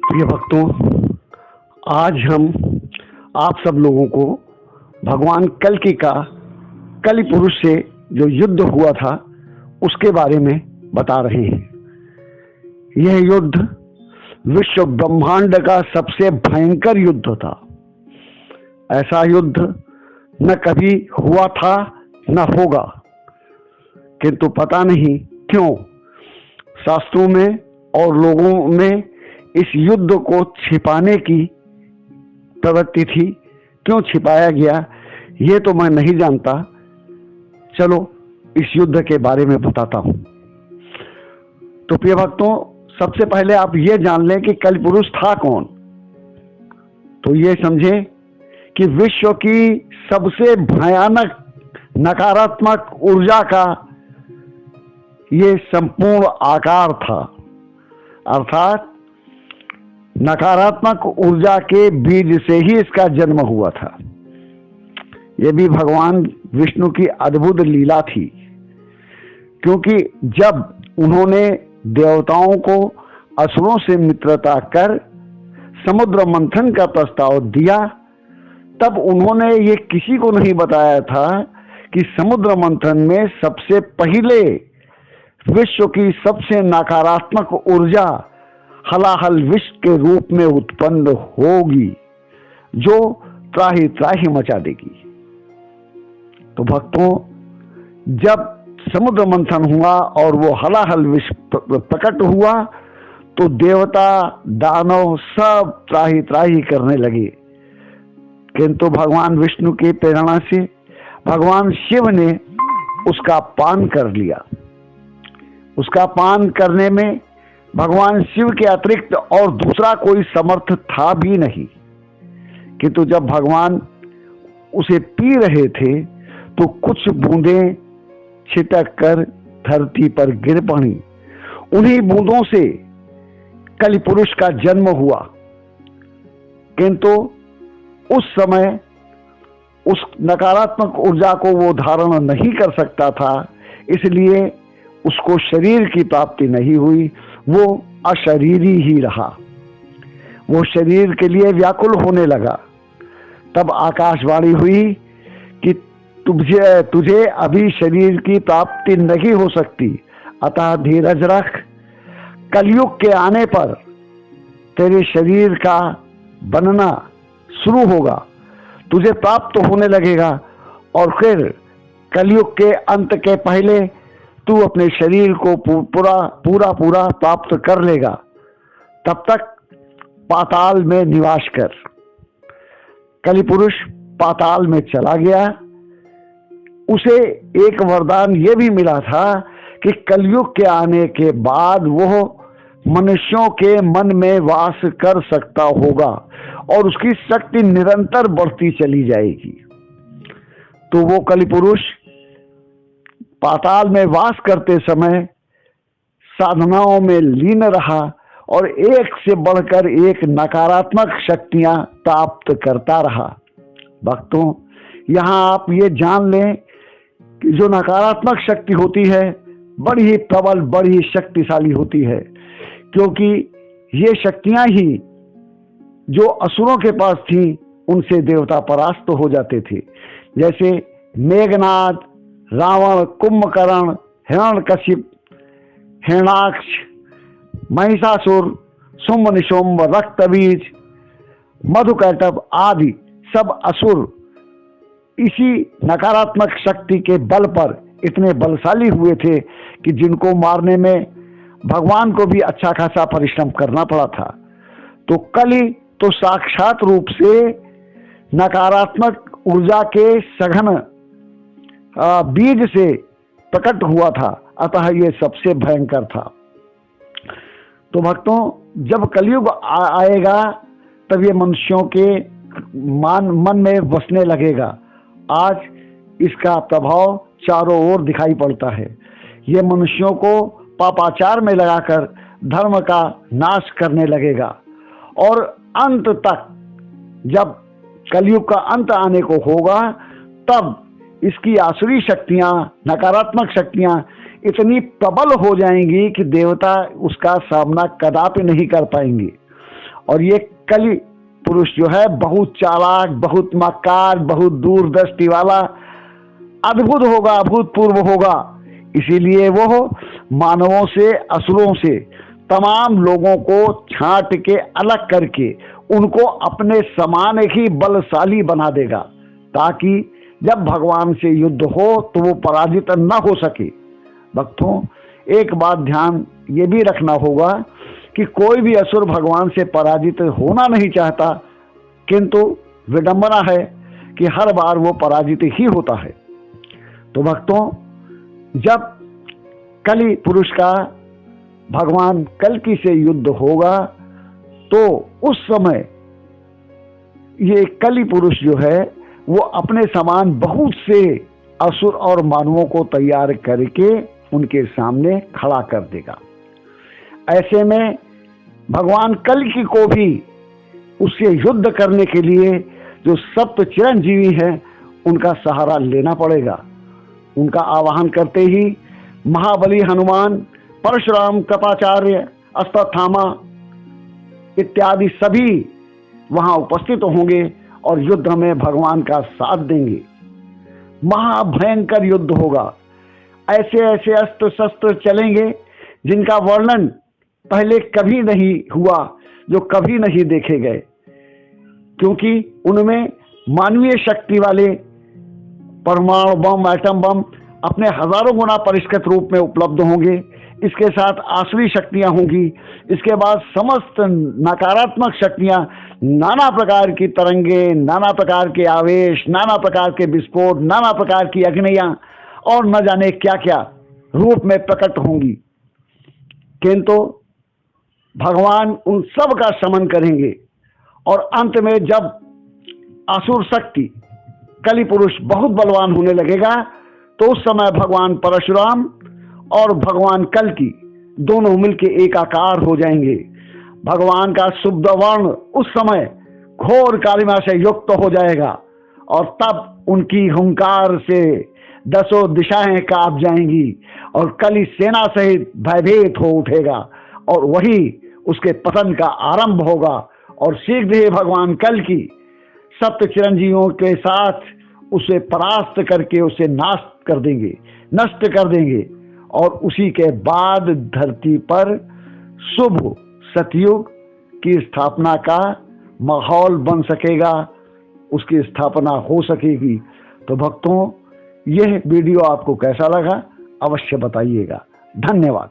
प्रिय भक्तों, आज हम आप सब लोगों को भगवान कल्कि का कलि पुरुष से जो युद्ध हुआ था उसके बारे में बता रहे हैं। यह युद्ध विश्व ब्रह्मांड का सबसे भयंकर युद्ध था। ऐसा युद्ध न कभी हुआ था न होगा, किंतु पता नहीं क्यों शास्त्रों में और लोगों में इस युद्ध को छिपाने की प्रवृत्ति थी। क्यों छिपाया गया ये तो मैं नहीं जानता। चलो इस युद्ध के बारे में बताता हूं। तो प्रिय भक्तों, सबसे पहले आप ये जान लें कि कलि पुरुष था कौन। तो ये समझे कि विश्व की सबसे भयानक नकारात्मक ऊर्जा का ये संपूर्ण आकार था। अर्थात नकारात्मक ऊर्जा के बीज से ही इसका जन्म हुआ था। यह भी भगवान विष्णु की अद्भुत लीला थी, क्योंकि जब उन्होंने देवताओं को असुरों से मित्रता कर समुद्र मंथन का प्रस्ताव दिया, तब उन्होंने ये किसी को नहीं बताया था कि समुद्र मंथन में सबसे पहले विश्व की सबसे नकारात्मक ऊर्जा हलाहल विष के रूप में उत्पन्न होगी, जो त्राही त्राही मचा देगी। तो भक्तों, जब समुद्र मंथन हुआ और वो हलाहल विष प्रकट हुआ, तो देवता दानव सब त्राही त्राही करने लगे। किंतु भगवान विष्णु की प्रेरणा से भगवान शिव ने उसका पान कर लिया। उसका पान करने में भगवान शिव के अतिरिक्त और दूसरा कोई समर्थ था भी नहीं। किंतु जब भगवान उसे पी रहे थे तो कुछ बूंदें छिटक कर धरती पर गिर पड़ी। उन्हीं बूंदों से कलि पुरुष का जन्म हुआ। किंतु उस समय उस नकारात्मक ऊर्जा को वो धारण नहीं कर सकता था, इसलिए उसको शरीर की प्राप्ति नहीं हुई। वो अशरीरी ही रहा। वो शरीर के लिए व्याकुल होने लगा। तब आकाशवाणी हुई कि तुझे अभी शरीर की प्राप्ति नहीं हो सकती, अतः धीरज रख। कलयुग के आने पर तेरे शरीर का बनना शुरू होगा, तुझे प्राप्त होने लगेगा, और फिर कलयुग के अंत के पहले तू अपने शरीर को पूरा प्राप्त कर लेगा। तब तक पाताल में निवास कर। कलि पुरुष पाताल में चला गया। उसे एक वरदान यह भी मिला था कि कलयुग के आने के बाद वो मनुष्यों के मन में वास कर सकता होगा और उसकी शक्ति निरंतर बढ़ती चली जाएगी। तो वो कलि पुरुष पाताल में वास करते समय साधनाओं में लीन रहा और एक से बढ़कर एक नकारात्मक शक्तियां प्राप्त करता रहा। भक्तों, यहाँ आप ये जान लें कि जो नकारात्मक शक्ति होती है बड़ी ही प्रबल, बड़ी ही शक्तिशाली होती है, क्योंकि ये शक्तियां ही जो असुरों के पास थी उनसे देवता परास्त हो जाते थे। जैसे मेघनाद, रावण, कुंभकर्ण, हिरण्यकशिप, हिरण्याक्ष, महिषासुर, शुंभ निशुंभ, रक्तबीज, मधुकैटभ आदि सब असुर इसी नकारात्मक शक्ति के बल पर इतने बलशाली हुए थे कि जिनको मारने में भगवान को भी अच्छा खासा परिश्रम करना पड़ा था। तो कलि तो साक्षात रूप से नकारात्मक ऊर्जा के सघन बीज से प्रकट हुआ था, अतः ये सबसे भयंकर था। तो भक्तों, जब कलयुग आएगा तब ये मनुष्यों के मन में बसने लगेगा। आज इसका प्रभाव चारों ओर दिखाई पड़ता है। ये मनुष्यों को पापाचार में लगाकर धर्म का नाश करने लगेगा और अंत तक, जब कलयुग का अंत आने को होगा, तब इसकी आसुरी शक्तियां, नकारात्मक शक्तियां इतनी प्रबल हो जाएंगी कि देवता उसका सामना कदापि नहीं कर पाएंगे और ये कली पुरुष जो है बहुत चालाक, बहुत मक्कार, बहुत दूरदृष्टि वाला, अद्भुत होगा, अभूतपूर्व होगा। इसीलिए वो मानवों से, असुरों से, तमाम लोगों को छांट के अलग करके उनको अपने समान ही बलशाली बना देगा, ताकि जब भगवान से युद्ध हो तो वो पराजित न हो सके। भक्तों, एक बात ध्यान ये भी रखना होगा कि कोई भी असुर भगवान से पराजित होना नहीं चाहता, किंतु विडंबना है कि हर बार वो पराजित ही होता है। तो भक्तों, जब कली पुरुष का भगवान कल्कि से युद्ध होगा तो उस समय ये कली पुरुष जो है वो अपने समान बहुत से असुर और मानवों को तैयार करके उनके सामने खड़ा कर देगा। ऐसे में भगवान कल्कि को भी उससे युद्ध करने के लिए जो सप्त चिरंजीवी हैं उनका सहारा लेना पड़ेगा। उनका आवाहन करते ही महाबली हनुमान, परशुराम, कृपाचार्य, अश्वत्थामा इत्यादि सभी वहां उपस्थित होंगे और युद्ध में भगवान का साथ देंगे। महाभयंकर युद्ध होगा। ऐसे ऐसे अस्त्र शस्त्र चलेंगे जिनका वर्णन पहले कभी नहीं हुआ, जो कभी नहीं देखे गए, क्योंकि उनमें मानवीय शक्ति वाले परमाणु बम, एटम बम अपने हजारों गुना परिष्कृत रूप में उपलब्ध होंगे। इसके साथ आसुरी शक्तियां होंगी। इसके बाद समस्त नकारात्मक शक्तियां, नाना प्रकार की तरंगे, नाना प्रकार के आवेश, नाना प्रकार के विस्फोट, नाना प्रकार की अग्नियां और न जाने क्या क्या रूप में प्रकट होंगी। किंतु भगवान उन सब का शमन करेंगे और अंत में जब असुर शक्ति, कली पुरुष बहुत बलवान होने लगेगा तो उस समय भगवान परशुराम और भगवान कल्कि दोनों मिलकर एकाकार हो जाएंगे। भगवान का शुद्ध वर्ण उस समय घोर कालिमा से युक्त हो जाएगा और तब उनकी हुंकार से दसों दिशाएं कांप जाएंगी और कली सेना सहित भयभीत हो उठेगा और वही उसके पतन का आरंभ होगा। और शीघ्र ही भगवान कल्कि सप्त चिरंजीवियों के साथ उसे परास्त करके उसे नष्ट कर देंगे और उसी के बाद धरती पर शुभ सतयुग की स्थापना का माहौल बन सकेगा, उसकी स्थापना हो सकेगी। तो भक्तों, यह वीडियो आपको कैसा लगा अवश्य बताइएगा। धन्यवाद।